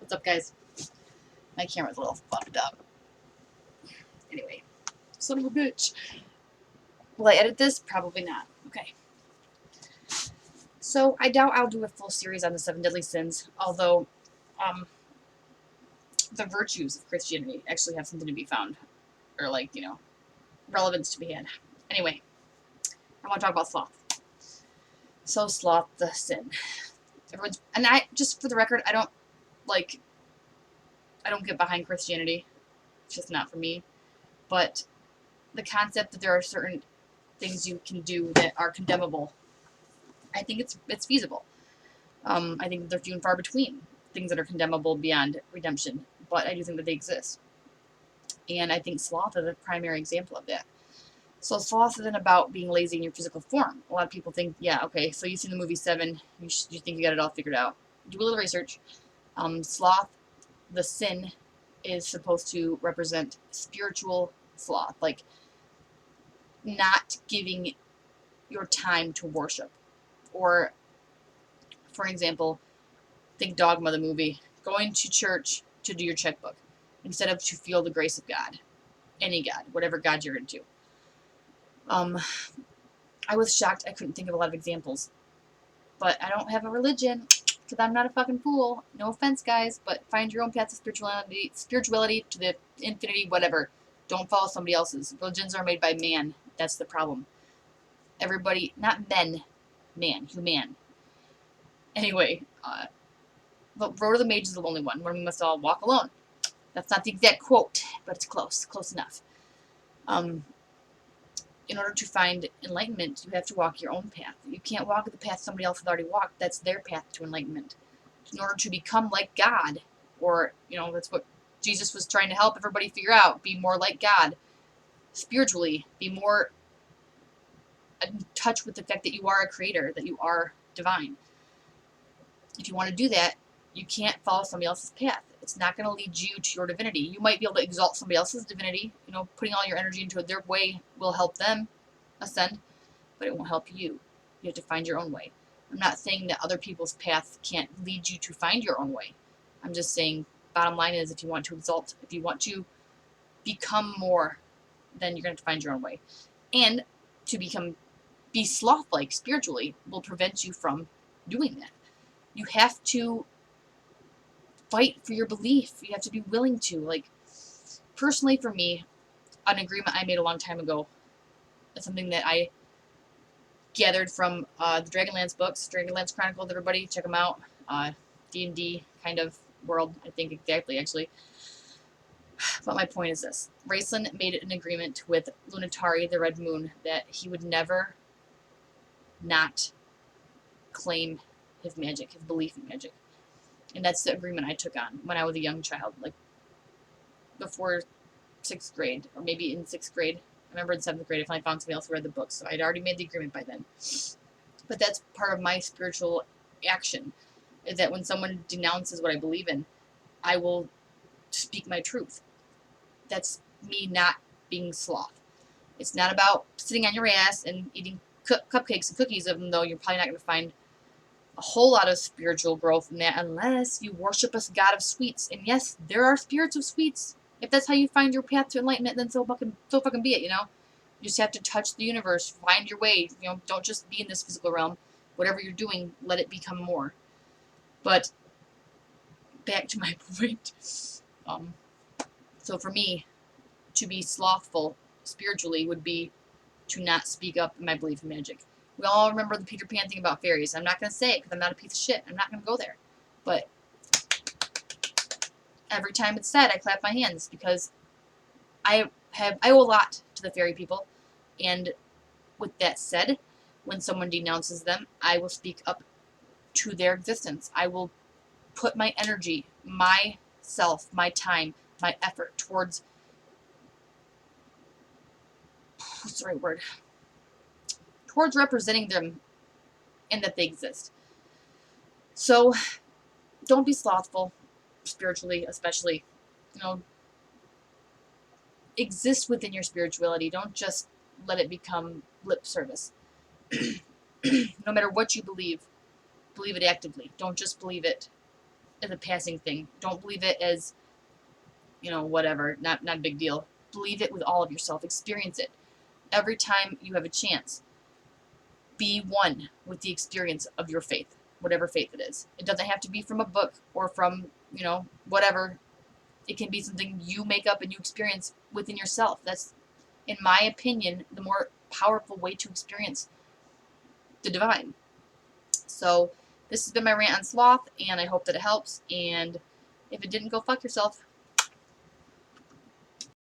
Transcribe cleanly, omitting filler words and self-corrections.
What's up, guys? My camera's a little fucked up. Anyway, son of a bitch. Will I edit this? Probably not. Okay. So, I doubt I'll do a full series on the 7 deadly sins, although the virtues of Christianity actually have something to be found, or relevance to be had. Anyway, I want to talk about sloth. So, sloth, the sin. Just for the record, I don't get behind Christianity. It's just not for me. But the concept that there are certain things you can do that are condemnable, I think it's feasible. I think they're few and far between, things that are condemnable beyond redemption, but I do think that they exist. And I think sloth is a primary example of that. So sloth isn't about being lazy in your physical form. A lot of people think, yeah, okay, so you've seen the movie Seven, you think you got it all figured out. Do a little research. Sloth, the sin, is supposed to represent spiritual sloth, like not giving your time to worship. Or, for example, think Dogma, the movie, going to church to do your checkbook instead of to feel the grace of God. Any God, whatever God you're into. I was shocked I couldn't think of a lot of examples. But I don't have a religion, because I'm not a fucking fool. No offense, guys, but find your own path of spirituality to the infinity, whatever. Don't follow somebody else's. Religions are made by man. That's the problem. Everybody, not men, man, human. Anyway, the road of the mage is the lonely one, where we must all walk alone. That's not the exact quote, but it's close enough. In order to find enlightenment, you have to walk your own path. You can't walk the path somebody else has already walked. That's their path to enlightenment. In order to become like God, or, that's what Jesus was trying to help everybody figure out, be more like God spiritually, be more in touch with the fact that you are a creator, that you are divine. If you want to do that, you can't follow somebody else's path. It's not going to lead you to your divinity. You might be able to exalt somebody else's divinity. Putting all your energy into their way will help them ascend, but it won't help you. You have to find your own way. I'm not saying that other people's path can't lead you to find your own way. I'm just saying, bottom line is, if you want to exalt, if you want to become more, then you're going to have to find your own way. And to be sloth-like spiritually will prevent you from doing that. You have to fight for your belief. You have to be willing to. Personally for me, an agreement I made a long time ago, it's something that I gathered from the Dragonlance books, Dragonlance Chronicles, everybody, check them out. D&D kind of world, I think exactly, actually. But my point is this. Raceland made an agreement with Lunatari, the Red Moon, that he would never not claim his magic, his belief in magic. And that's the agreement I took on when I was a young child, before 6th grade, or maybe in 6th grade. I remember in 7th grade, I finally found somebody else who read the book, so I'd already made the agreement by then. But that's part of my spiritual action, is that when someone denounces what I believe in, I will speak my truth. That's me not being sloth. It's not about sitting on your ass and eating cupcakes and cookies, even though you're probably not going to find a whole lot of spiritual growth in that unless you worship a god of sweets. And yes, there are spirits of sweets. If that's how you find your path to enlightenment, then so fucking be it, You just have to touch the universe, find your way, don't just be in this physical realm. Whatever you're doing, let it become more. But back to my point. So for me, to be slothful spiritually would be to not speak up in my belief in magic. We all remember the Peter Pan thing about fairies. I'm not going to say it because I'm not a piece of shit. I'm not going to go there. But every time it's said, I clap my hands because I owe a lot to the fairy people. And with that said, when someone denounces them, I will speak up to their existence. I will put my energy, myself, my time, my effort towards, what's the right word? Towards representing them and that they exist. So, don't be slothful, spiritually especially. Exist within your spirituality. Don't just let it become lip service. No matter what you believe it actively. Don't just believe it as a passing thing. Don't believe it as, whatever, not a big deal. Believe it with all of yourself. Experience it. Every time you have a chance, be one with the experience of your faith, whatever faith it is. It doesn't have to be from a book or from, whatever. It can be something you make up and you experience within yourself. That's, in my opinion, the more powerful way to experience the divine. So, this has been my rant on sloth, and I hope that it helps. And if it didn't, go fuck yourself.